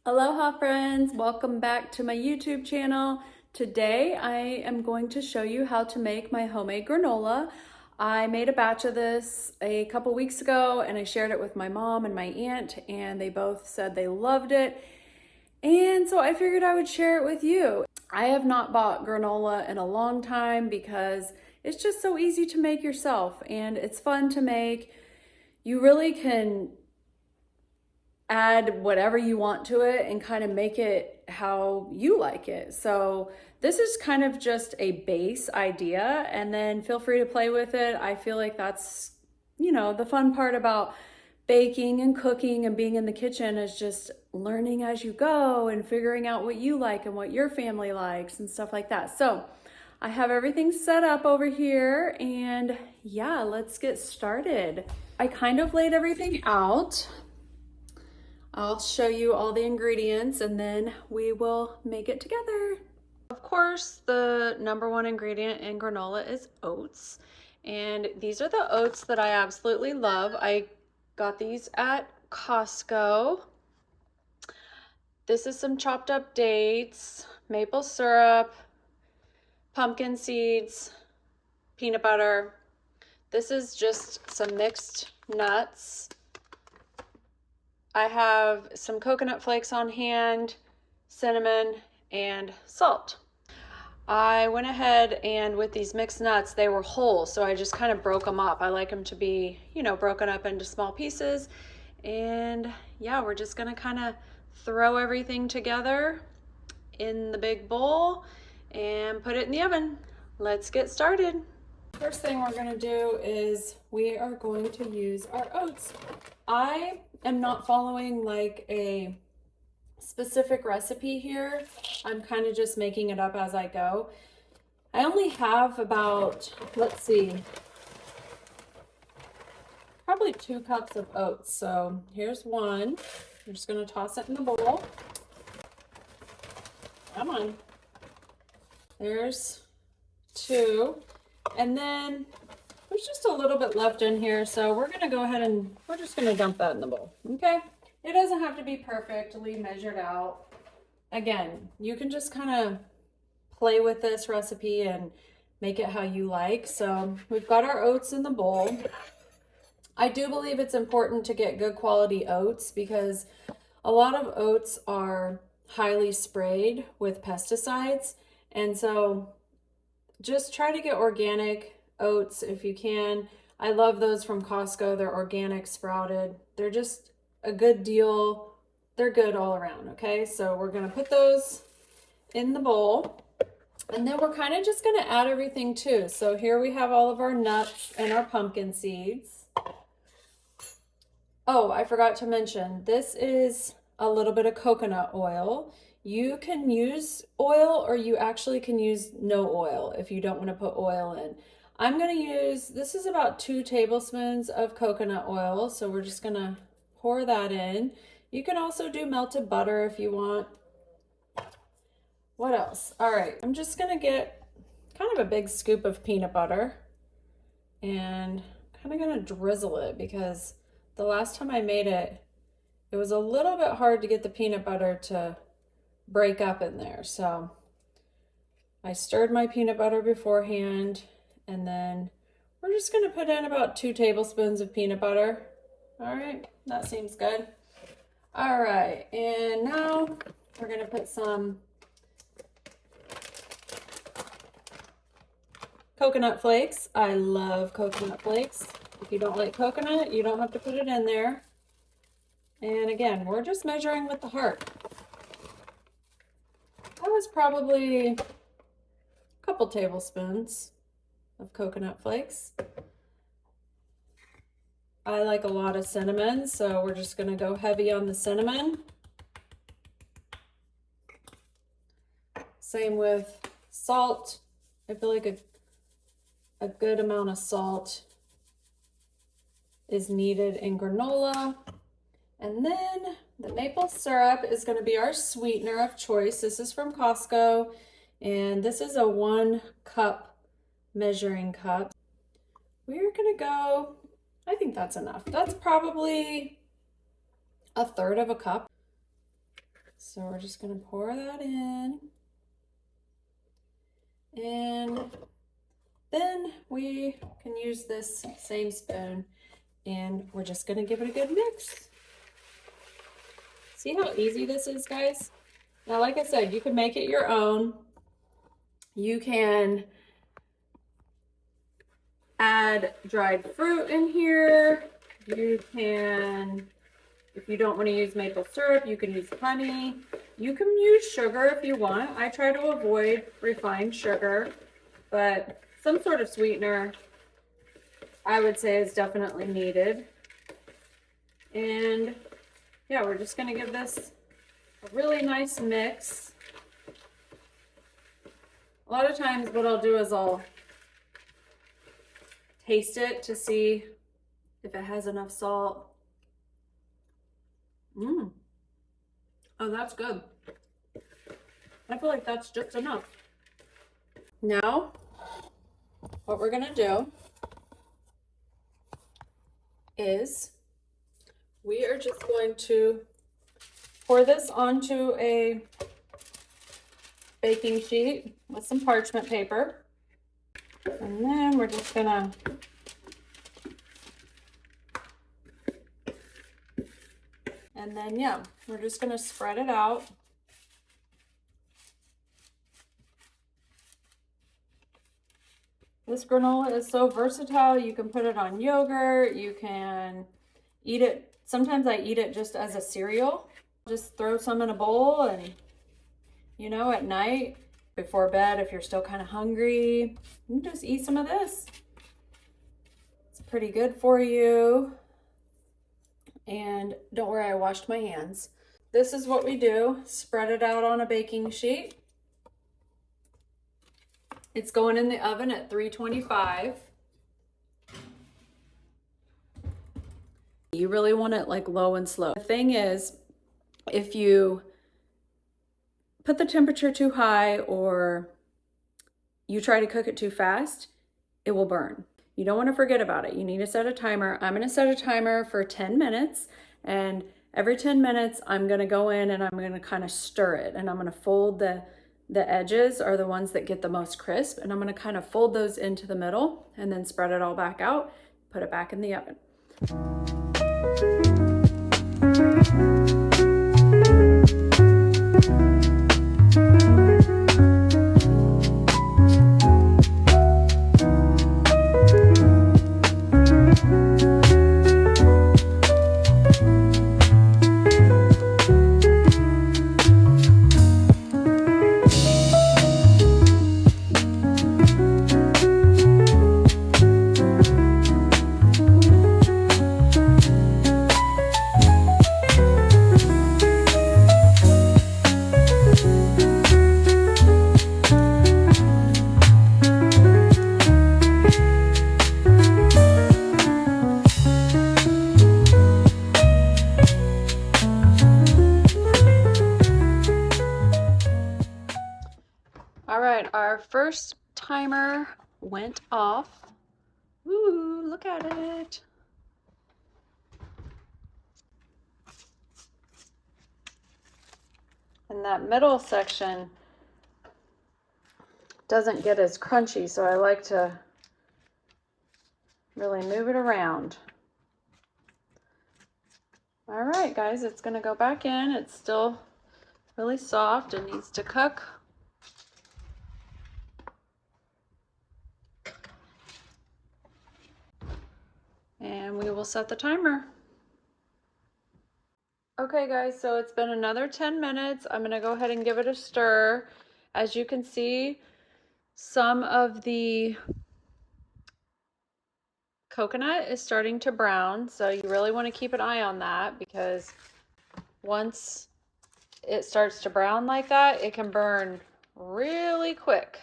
Aloha friends, welcome back to my YouTube channel. Today I am going to show you how to make my homemade granola. I made a batch of this a couple weeks ago and I shared it with my mom and my aunt and they both said they loved it. And so I figured I would share it with you. I have not bought granola in a long time because it's just so easy to make yourself and it's fun to make. You really can add whatever you want to it and kind of make it how you like it. So this is kind of just a base idea and then feel free to play with it. I feel like that's, the fun part about baking and cooking and being in the kitchen is just learning as you go and figuring out what you like and what your family likes and stuff like that. So I have everything set up over here and yeah, let's get started. I kind of laid everything out. I'll show you all the ingredients and then we will make it together. Of course, the number one ingredient in granola is oats. And these are the oats that I absolutely love. I got these at Costco. This is some chopped up dates, maple syrup, pumpkin seeds, peanut butter. This is just some mixed nuts. I have some coconut flakes on hand, cinnamon, and salt. I went ahead and with these mixed nuts, they were whole, so I just kind of broke them up. I like them to be, broken up into small pieces. And yeah, we're just gonna kind of throw everything together in the big bowl and put it in the oven. Let's get started. First thing we're gonna do is we are going to use our oats. I am not following like a specific recipe here. I'm kind of just making it up as I go. I only have about, let's see, probably 2 cups of oats. So here's one. I'm just gonna toss it in the bowl. Come on. There's 2. And then there's just a little bit left in here, so we're gonna go ahead and we're just gonna dump that in the bowl, okay? It doesn't have to be perfectly measured out. Again, you can just kind of play with this recipe and make it how you like. So we've got our oats in the bowl. I do believe it's important to get good quality oats because a lot of oats are highly sprayed with pesticides, and so just try to get organic oats if you can. I love those from Costco. They're organic sprouted. They're just a good deal. They're good all around, okay? So we're gonna put those in the bowl and then we're kind of just gonna add everything too. So here we have all of our nuts and our pumpkin seeds. Oh, I forgot to mention, this is a little bit of coconut oil. You can use oil or you actually can use no oil if you don't want to put oil in. I'm going to use, this is about 2 tablespoons of coconut oil. So we're just going to pour that in. You can also do melted butter if you want. What else? All right, I'm just going to get kind of a big scoop of peanut butter and kind of going to drizzle it because the last time I made it, it was a little bit hard to get the peanut butter to break up in there. So I stirred my peanut butter beforehand and then we're just going to put in about 2 tablespoons of peanut butter. All right, that seems good. All right, and now we're going to put some coconut flakes. I love coconut flakes. If you don't like coconut, you don't have to put it in there. And again, we're just measuring with the heart. That was probably a couple tablespoons of coconut flakes. I like a lot of cinnamon, so we're just going to go heavy on the cinnamon. Same with salt. I feel like a good amount of salt is needed in granola. And then the maple syrup is going to be our sweetener of choice. This is from Costco, and this is a 1 cup measuring cup. We're going to go, I think that's enough. That's probably 1/3 of a cup. So we're just gonna pour that in. And then we can use this same spoon and we're just gonna give it a good mix. See how easy this is, guys? Now, like I said, you can make it your own. You can add dried fruit in here. You can, if you don't want to use maple syrup, you can use honey. You can use sugar if you want. I try to avoid refined sugar, but some sort of sweetener I would say is definitely needed. And yeah, we're just going to give this a really nice mix. A lot of times what I'll do is I'll taste it to see if it has enough salt. Oh, that's good. I feel like that's just enough. Now, what we're gonna do is we are just going to pour this onto a baking sheet with some parchment paper. And then we're just gonna yeah, we're just gonna spread it out. This granola is so versatile. You can put it on yogurt, you can eat it. Sometimes I eat it just as a cereal. Just throw some in a bowl and, you know, at night before bed, if you're still kind of hungry, you can just eat some of this. It's pretty good for you. And don't worry, I washed my hands. This is what we do. Spread it out on a baking sheet. It's going in the oven at 325. You really want it like low and slow. The thing is, if you put the temperature too high or you try to cook it too fast, it will burn. You don't want to forget about it. You need to set a timer. I'm going to set a timer for 10 minutes, and every 10 minutes I'm going to go in and I'm going to kind of stir it, and I'm going to fold the edges are the ones that get the most crisp, and I'm going to kind of fold those into the middle and then spread it all back out, put it back in the oven. All right, our first timer went off. Ooh, look at it. And that middle section doesn't get as crunchy, so I like to really move it around. All right, guys, it's gonna go back in. It's still really soft and needs to cook. And we will set the timer. Okay guys, so it's been another 10 minutes. I'm gonna go ahead and give it a stir. As you can see, some of the coconut is starting to brown, so you really want to keep an eye on that, because once it starts to brown like that, it can burn really quick.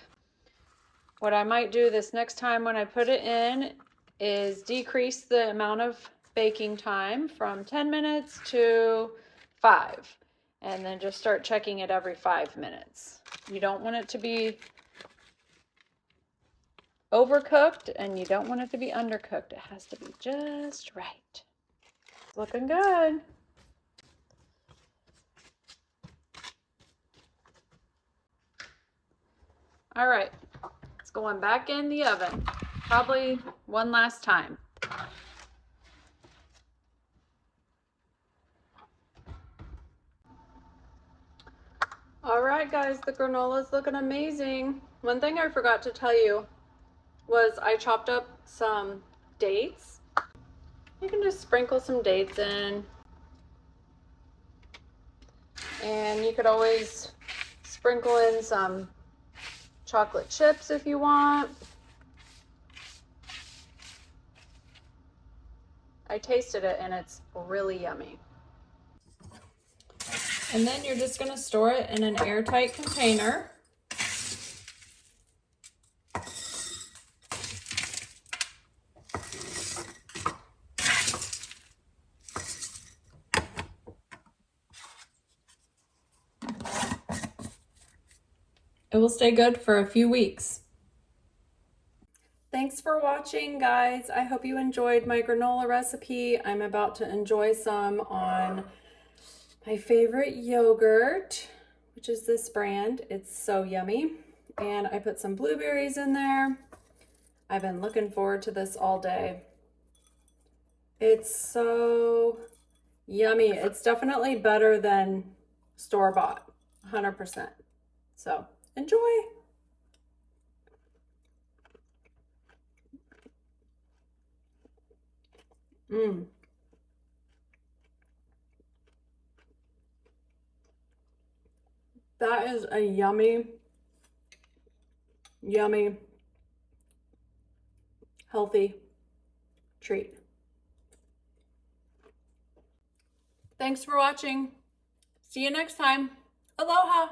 What I might do this next time when I put it in is decrease the amount of baking time from 10 minutes to 5, and then just start checking it every 5 minutes. You don't want it to be overcooked and you don't want it to be undercooked. It has to be just right. It's looking good. All right, it's going back in the oven. Probably one last time. All right, guys, the granola is looking amazing. One thing I forgot to tell you was I chopped up some dates. You can just sprinkle some dates in. And you could always sprinkle in some chocolate chips if you want. I tasted it and it's really yummy. And then you're just gonna store it in an airtight container. It will stay good for a few weeks. Thanks for watching, guys. I hope you enjoyed my granola recipe. I'm about to enjoy some on my favorite yogurt, which is this brand. It's so yummy. And I put some blueberries in there. I've been looking forward to this all day. It's so yummy. It's definitely better than store-bought, 100%. So enjoy. That is a yummy, yummy, healthy treat. Thanks for watching. See you next time. Aloha.